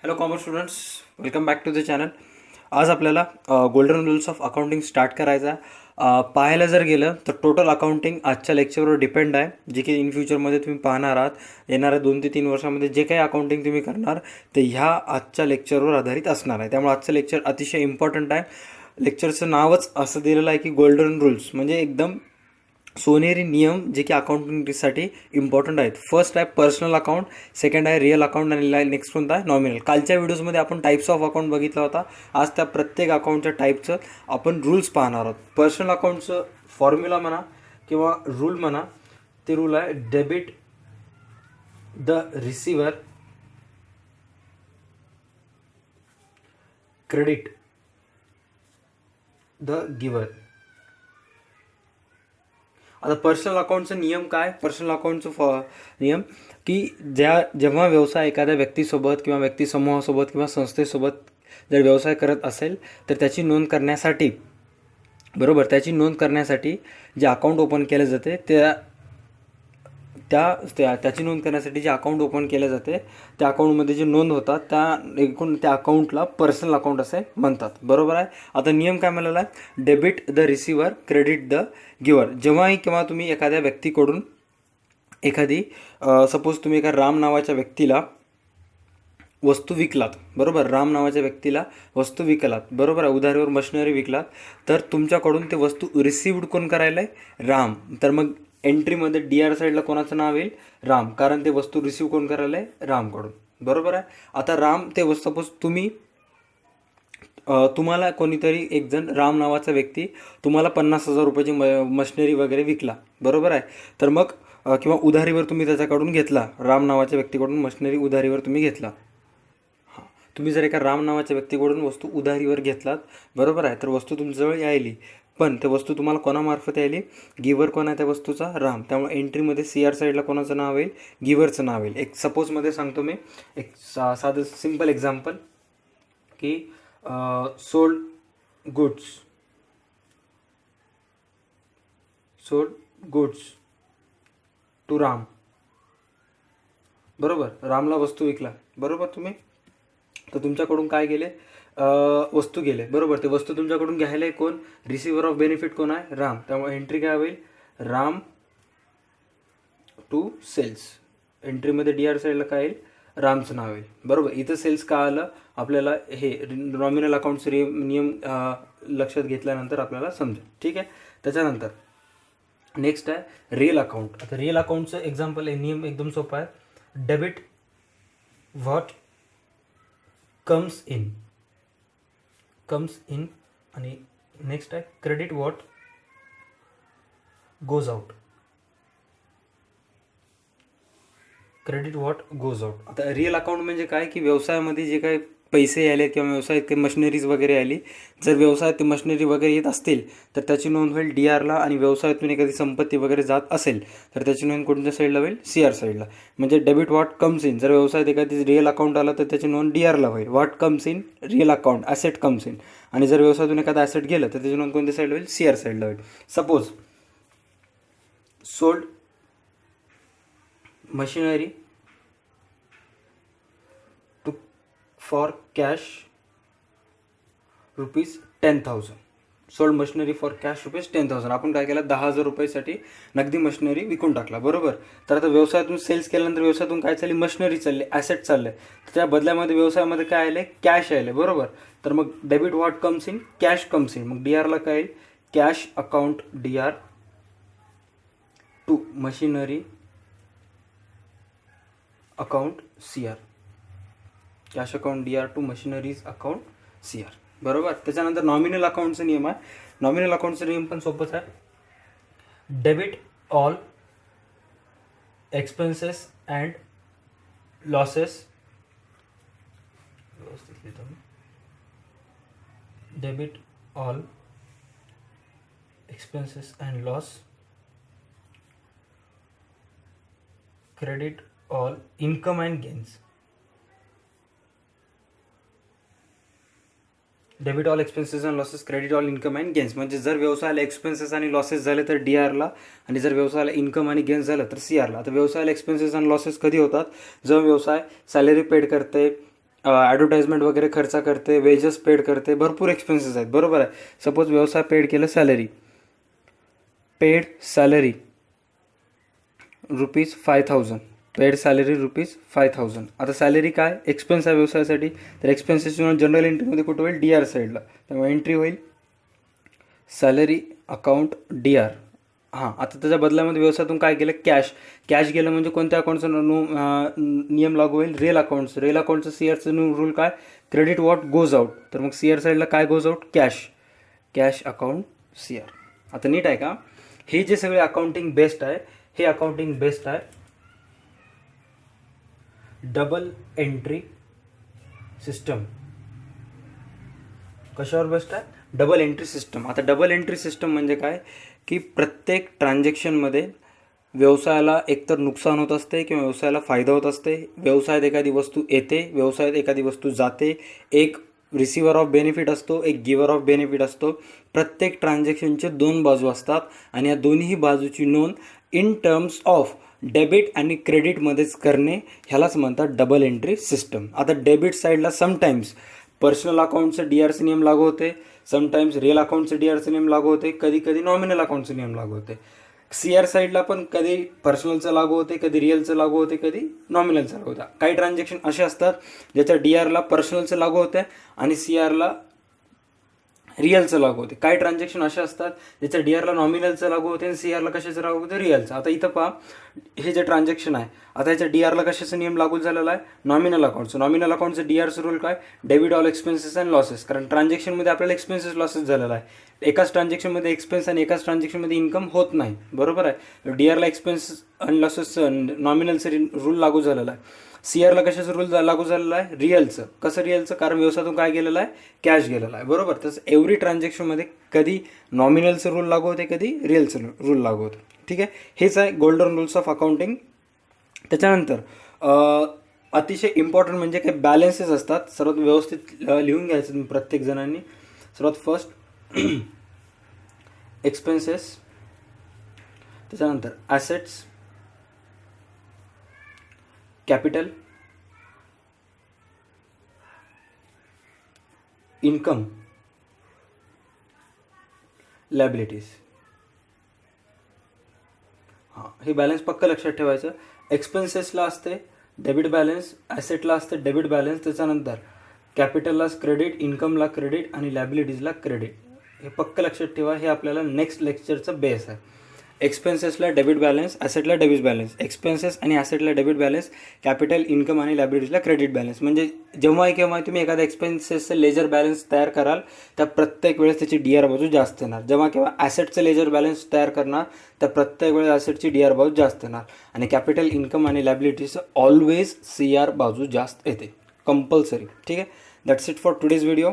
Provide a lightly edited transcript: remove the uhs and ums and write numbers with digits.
Hello commerce students, welcome back to the channel. आज आपल्याला golden rules of accounting start करायचा आहे. पाहायला जर गेलं तर टोटल अकाउंटिंग आजच्या लेक्चरवर डिपेंड आहे, जे की इन फ्युचरमध्ये तुम्ही पाहणार आहात. येणाऱ्या 2 ते 3 वर्षामध्ये जे काही अकाउंटिंग तुम्ही करणार ते ह्या आजच्या लेक्चरवर आधारित असणार आहे. त्यामुळे आजचं लेक्चर अतिशय इम्पॉर्टंट आहे. लेक्चरचं नावच असं दिलेलं आहे की गोल्डन रूल्स, म्हणजे एकदम सोनेरी नियम जे की अकाउंटिंगसाठी इम्पॉर्टंट आहेत. फर्स्ट आहे पर्सनल अकाउंट, सेकंड आहे रिअल अकाउंट आणि नेक्स्ट कोणता आहे नॉमिनल. कालच्या व्हिडिओजमध्ये आपण टाईप्स ऑफ अकाउंट बघितला होता. आज त्या प्रत्येक अकाउंटच्या टाईपचं आपण रूल्स पाहणार आहोत. पर्सनल अकाउंटचं फॉर्म्युला म्हणा किंवा रूल म्हणा, ते रूल आहे debit the receiver, credit the giver. आता पर्सनल अकाउंटचं नियम काय? पर्सनल अकाउंटचं नियम की जेव्हा व्यवसाय एखाद्या व्यक्तीसोबत किंवा व्यक्तिसमूहासोबत किंवा संस्थेसोबत जर व्यवसाय करत असेल तर त्याची नोंद करण्यासाठी जे अकाउंट ओपन केले जाते त्याची नोंद करण्यासाठी जे अकाउंट ओपन केले जाते त्या अकाउंटमध्ये जे नोंद होतात त्या अकाउंटला पर्सनल अकाउंट असे म्हणतात. बरोबर आहे. आता नियम काय म्हणाला आहे? Debit the receiver, credit the giver. केव्हा तुम्ही एखाद्या व्यक्तीकडून सपोज तुम्ही एका राम नावाच्या व्यक्तीला वस्तू विकलात, बरोबर. राम नावाच्या व्यक्तीला वस्तू विकलात, बरोबर आहे. उधारीवर मशिनरी विकलात, तर तुमच्याकडून ते वस्तू रिसिव्ड कोण करायला आहे? राम. तर मग एंट्रीमध्ये DR साईडला कोणाचं नाव येईल? राम, कारण ते वस्तू रिसिव्ह कोण करायला आहे? रामकडून, बरोबर आहे. आता राम ते वस्तू सपोज तुम्हाला कोणीतरी एक जण राम नावाचा व्यक्ती तुम्हाला 50,000 रुपयाची मशिनरी वगैरे विकला, बरोबर आहे. तर मग किंवा उधारीवर तुम्ही त्याच्याकडून घेतला, राम नावाच्या व्यक्तीकडून मशिनरी उधारीवर तुम्ही घेतला. तुम्ही जर एका राम नावाच्या व्यक्तीकडून वस्तू उधारीवर घेतलात, बरोबर आहे, तर वस्तू तुमच्याजवळ यायली, पण ते वस्तू तुम्हाला कोणामार्फत यायली? गिव्हर कोण आहे त्या वस्तूचा? राम. त्यामुळे एंट्रीमध्ये CR साईडला कोणाचं नाव येईल? गिव्हरचं नाव येईल. एक सपोजमध्ये सांगतो मी, एक साधं सिम्पल एक्झाम्पल की सोल्ड गुड्स टू राम, बरोबर. रामला वस्तू विकला, बरोबर तुम्ही. तर तुमच्याकडून काय गेले? वस्तू गेले, बरोबर. ते वस्तू तुमच्याकडून घ्यायला कोण? रिसिव्हर ऑफ बेनिफिट कोण आहे? राम. त्यामुळे एंट्री काय होईल? Ram to sales. एंट्रीमध्ये DR साईडला काय येईल? रामचं नाव येईल, बरोबर. इथं सेल्स का आलं आपल्याला? हे नॉमिनल अकाउंटचे नियम लक्षात घेतल्यानंतर आपल्याला समजेल, ठीक आहे. त्याच्यानंतर नेक्स्ट आहे रिअल अकाउंट. आता रिअल अकाउंटचं एक्झाम्पल आहे, नियम एकदम सोपा आहे. डेबिट व्हॉट कम्स इन आणि नेक्स्ट आहे क्रेडिट व्हॉट गोज आउट. आता रिअल अकाउंट म्हणजे काय की व्यवसायामध्ये जे काही पैसे आले किंवा व्यवसायात काही मशिनरीज वगैरे आली, जर व्यवसायात ते मशिनरी वगैरे येत असतील तर त्याची नोंद होईल DRला, आणि व्यवसायातून एखादी संपत्ती वगैरे जात असेल तर त्याची नोंद कोणत्या साईडला होईल? CR साईडला. म्हणजे डेबिट व्हॉट कम्स इन, जर व्यवसायात एखादी रिअल अकाउंट आला तर त्याची नोंद DRला होईल. What comes in? Real account, asset comes in. आणि जर व्यवसायातून एखादा ॲसेट गेलं तर त्याची नोंद कोणत्या साईडला होईल? CR साईडला होईल. Suppose sold machinery for cash ₹10,000. Sold machinery for cash ₹10,000. आपण काय केलं? 10,000 रुपयासाठी नगदी मशिनरी विकून टाकला, बरोबर. तर आता व्यवसायातून सेल्स केल्यानंतर व्यवसायातून काय चालली? मशिनरी चालली, ॲसेट चालले. तर त्या बदल्यामध्ये व्यवसायामध्ये काय आले? कॅश आले, बरोबर. तर मग debit what comes in? Cash comes in. मग DRला काय येईल? Cash account DR to machinery account CR. Cash account DR to machineries account CR, बरोबर. त्याच्यानंतर नॉमिनल अकाउंटचा नियम आहे. नॉमिनल अकाउंटचा नियम पण सोपंच आहे. Debit all expenses and losses, debit all expenses and loss, credit all income and gains. Debit all expenses and losses, credit all income and gains. म्हणजे जर व्यवसायाला एक्सपेन्सेस आणि लॉसेस झाले तर DRला, आणि जर व्यवसायाला इन्कम आणि गेन्स झालं तर CRला. आता व्यवसायाला एक्सपेन्सेस आणि लॉसेस कधी होतात? जेव्हा व्यवसाय सॅलरी पेड करते, ॲडव्हर्टाइजमेंट वगैरे खर्च करते, वेजेस पेड करते, भरपूर एक्सपेन्सेस आहेत, बरोबर आहे. सपोज व्यवसाय पेड केलं salary, paid salary ₹5,000, paid salary ₹5,000. आता सॅलरी काय एक्सपेन्स आहे व्यवसायासाठी, तर एक्सपेन्सेस जनरल एंट्रीमध्ये कुठं होईल, डी आर साईडला. त्यामुळे एंट्री होईल सॅलरी अकाउंट डी आर. हां, आता त्याच्या बदल्यामध्ये व्यवसायातून काय केलं, कॅश गेलं म्हणजे कोणत्या अकाउंटचा नियम लागू होईल, रेल अकाउंटचं सी आरचं रूल काय, क्रेडिट वॉट गोज आउट. तर मग सी आर साईडला काय goes out, cash account C R. आता नीट आहे का, हे जे सगळे अकाउंटिंग बेस्ड आहे, हे अकाउंटिंग बेस्ड आहे डबल एंट्री सिस्टम. कशावर बेस्ड आहे, डबल एंट्री सिस्टम. आता डबल एंट्री सिस्टम म्हणजे काय, की प्रत्येक ट्रान्झॅक्शनमध्ये व्यवसायाला एकतर नुकसान होत असते किंवा व्यवसायाला फायदा होत असते. व्यवसायात एखादी वस्तू येते, व्यवसायात एखादी वस्तू जाते. एक रिसिव्हर ऑफ बेनिफिट असतो, एक गिव्हर ऑफ बेनिफिट असतो. प्रत्येक ट्रान्झॅक्शनचे दोन बाजू असतात आणि या दोन्ही बाजूची नोंद इन टर्म्स ऑफ डेबिट आणि क्रेडिटमध्येच करणे, ह्यालाच म्हणतात डबल एंट्री सिस्टम. आता डेबिट साईडला समटाईम्स पर्सनल अकाउंटचं डी आरचं नियम लागू होते, समटाईम्स रिअल अकाउंटचं डी आरचं नियम लागू होते, कधी कधी नॉमिनल अकाउंटचं नियम लागू होते. सी आर साईडला पण कधी पर्सनलचं लागू होते, कधी रिअलचं लागू होते, कधी नॉमिनलचं लागू होतं. काही ट्रान्झॅक्शन असे असतात ज्याच्या डी आरला पर्सनलचं लागू होते आणि सी आरला रिअलचं लागू होते. काही ट्रान्झॅक्शन असे असतात ज्याच्या डी आरला नॉमिनलचं लागू होते आणि सी आरला कशाचं लागू होते, रिअलचं. आता इथं पहा, हे जे ट्रान्झॅक्शन आहे, आता याच्या डी आरला कशाचा नियम लागू झालेला आहे, नॉमिनल अकाउंटचं डी आरचं रूल काय, debit all expenses and losses. कारण ट्रान्झॅक्शनमध्ये आपल्याला एक्सपेन्सेस लॉसेस झालेला आहे. एकाच ट्रान्झॅक्शनमध्ये एक्सपेन्स आणि एकाच ट्रान्झॅक्शनमध्ये इन्कम होत नाही, बरोबर आहे. डी आरला एक्सपेन्सेस आणि लॉसेसचं नॉमिनलचं रूल लागू झालेला आहे. सी आरला कशाचं रूल लागू झालेला आहे, रिअलचं. कसं रिअलचं, कारण व्यवसायातून काय गेलेलं आहे, कॅश गेलेला आहे, बरोबर. तसं एव्हरी ट्रान्झॅक्शनमध्ये कधी नॉमिनलचं रूल लागू होते, कधी रिअलचं रूल लागू होतं. ठीक आहे, हेच आहे गोल्डन रूल्स ऑफ अकाउंटिंग. त्याच्यानंतर अतिशय इम्पॉर्टंट म्हणजे काही बॅलन्सेस असतात. सर्वात व्यवस्थित लिहून घ्यायचं तुम्ही प्रत्येक जणांनी. सर्वात फर्स्ट एक्सपेन्सेस, त्याच्यानंतर ॲसेट्स, कॅपिटल, इन्कम, लायबिलिटीज. हां, हे बॅलन्स पक्का लक्षात ठेवायचं. एक्सपेन्सेसला असते डेबिट बॅलन्स, ॲसेटला असते डेबिट बॅलन्स, त्याच्यानंतर कॅपिटलला क्रेडिट, इन्कमला क्रेडिट आणि लायबिलिटीजला क्रेडिट. हे पक्का लक्षात ठेवा, हे आपल्याला नेक्स्ट लेक्चरचं बेस आहे. एक्सपेन्सेसला डेबिट बॅलन्स, ॲसेटला डेबिट बॅलन्स, एक्सपेन्सेस आणि ॲसेटला डेबिट बॅलन्स, कॅपिटल, इन्कम आणि लायबिलिटीजला क्रेडिट बॅलन्स. म्हणजे जेव्हाही केव्हा तुम्ही एखाद्या एक्सपेन्सेसचं लेजर बॅलन्स तयार कराल, त्या प्रत्येक वेळेस त्याची डी आर बाजू जास्त येणार. जेव्हा केव्हा ॲसेटचं लेजर बॅलन्स तयार करणार, त्या प्रत्येक वेळेस ॲसेटची डी आर बाजू जास्त येणार. आणि कॅपिटल, इन्कम आणि लायबिलिटीजचं ऑलवेज सी आर बाजू जास्त येते, कंपल्सरी. ठीक आहे, that's it for today's video.